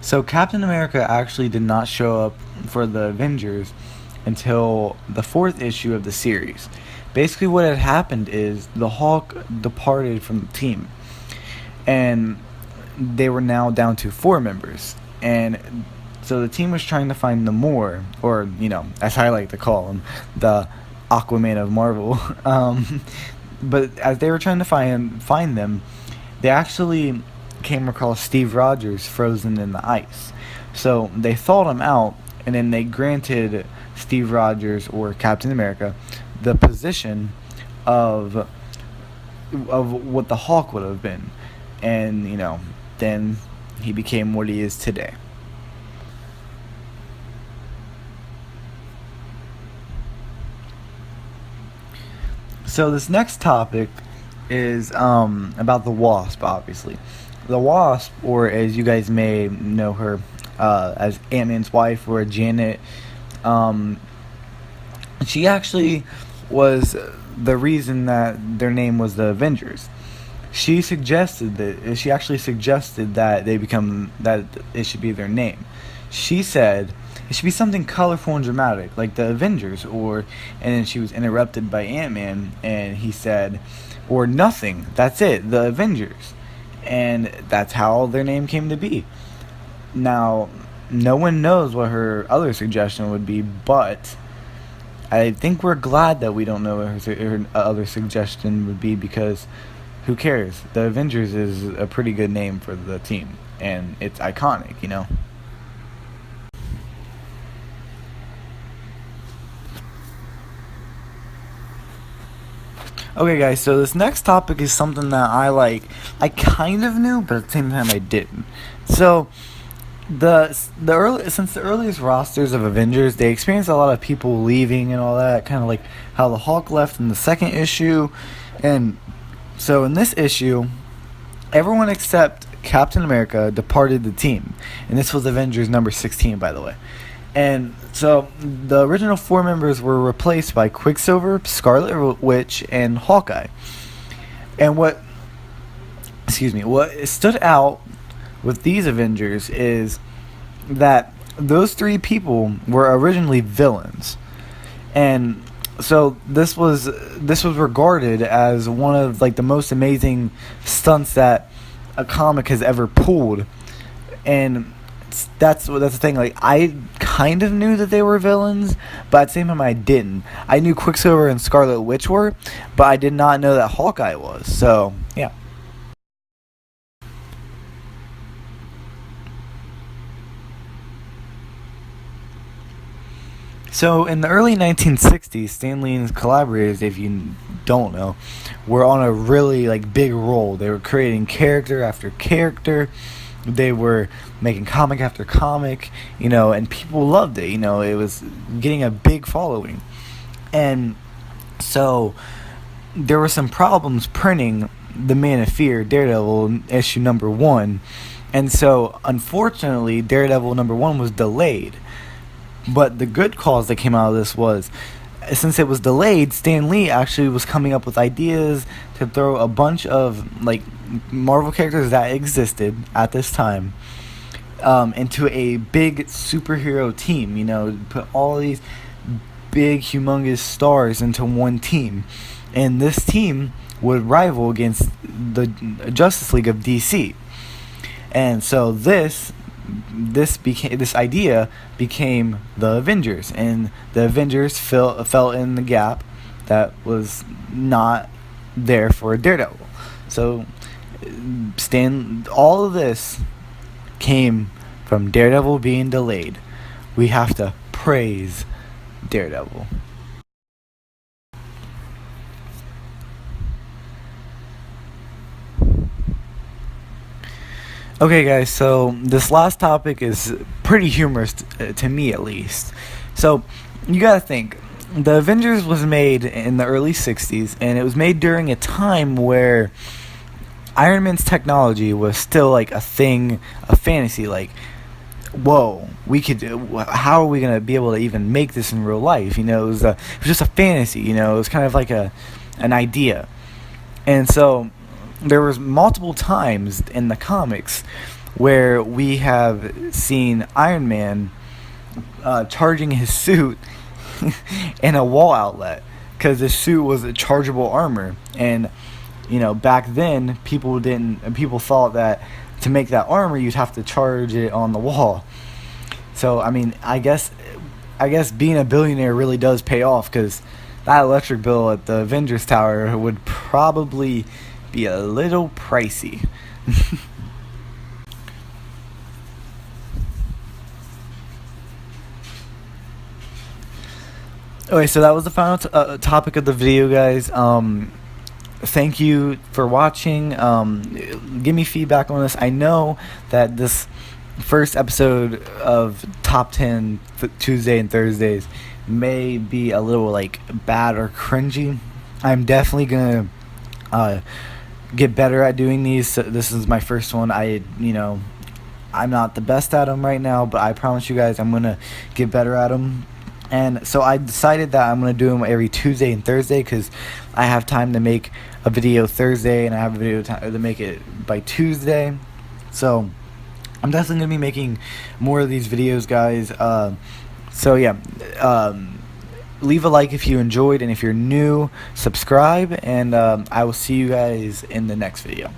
So Captain America actually did not show up for the Avengers until the fourth issue of the series. Basically, what had happened is the Hulk departed from the team, and they were now down to four members. And so the team was trying to find the more, or as I like to call him, the Aquaman of Marvel. But as they were trying to find them, they actually came across Steve Rogers frozen in the ice. So they thawed him out, and then they granted Steve Rogers, or Captain America, the position of what the Hulk would have been, and then he became what he is today. So this next topic is about the Wasp, obviously. The Wasp, or as you guys may know her as Ant-Man's wife, or Janet, um, she actually was the reason that their name was the Avengers. She actually suggested that it should be their name. She said it should be something colorful and dramatic, like the Avengers, and then she was interrupted by Ant-Man, and he said, or nothing. That's it, the Avengers, and that's how their name came to be. Now, no one knows what her other suggestion would be, but I think we're glad that we don't know what her other suggestion would be, because who cares? The Avengers is a pretty good name for the team, and it's iconic. Okay, guys, so this next topic is something that I kind of knew, but at the same time I didn't. So, since the earliest rosters of Avengers, they experienced a lot of people leaving and all that, kind of like how the Hulk left in the second issue. And so in this issue, everyone except Captain America departed the team, and this was Avengers number 16, by the way. And so the original four members were replaced by Quicksilver, Scarlet Witch, and Hawkeye. And what stood out with these Avengers is that those three people were originally villains. And so this was regarded as one of the most amazing stunts that a comic has ever pulled. And that's the thing. I kind of knew that they were villains, but at the same time I didn't. I knew Quicksilver and Scarlet Witch were, but I did not know that Hawkeye was. So yeah. So in the early 1960s, Stan Lee and his collaborators, if you don't know, were on a really big roll. They were creating character after character. They were making comic after comic, and people loved it. It was getting a big following. And so there were some problems printing the Man of Fear, Daredevil, issue number 1. And so, unfortunately, Daredevil number 1 was delayed. But the good cause that came out of this was, since it was delayed, Stan Lee actually was coming up with ideas to throw a bunch of Marvel characters that existed at this time into a big superhero team. Put all these big, humongous stars into one team, and this team would rival against the Justice League of DC. And so this idea became the Avengers, and the Avengers fell in the gap that was not there for Daredevil. So all of this came from Daredevil being delayed. We have to praise Daredevil. Okay, guys, so this last topic is pretty humorous to me, at least. So, you gotta think, the Avengers was made in the early 60s, and it was made during a time where Iron Man's technology was still a thing, a fantasy. Whoa, how are we gonna be able to even make this in real life? It was just a fantasy. It was kind of like an idea. And so there was multiple times in the comics where we have seen Iron Man charging his suit in a wall outlet, because the suit was a chargeable armor. And back then people thought that to make that armor you'd have to charge it on the wall. So I mean, I guess being a billionaire really does pay off, because that electric bill at the Avengers Tower would probably be a little pricey. Okay, so that was the final topic of the video, guys. Thank you for watching. Give me feedback on this. I know that this first episode of Top 10 Tuesday and Thursdays may be a little like bad or cringy. I'm definitely gonna get better at doing these. So this is my first one. I'm not the best at them right now, but I promise you guys I'm gonna get better at them. And so I decided that I'm going to do them every Tuesday and Thursday, because I have time to make a video Thursday and I have a video to make it by Tuesday. So I'm definitely going to be making more of these videos, guys. So yeah, leave a like if you enjoyed, and if you're new, subscribe, and I will see you guys in the next video.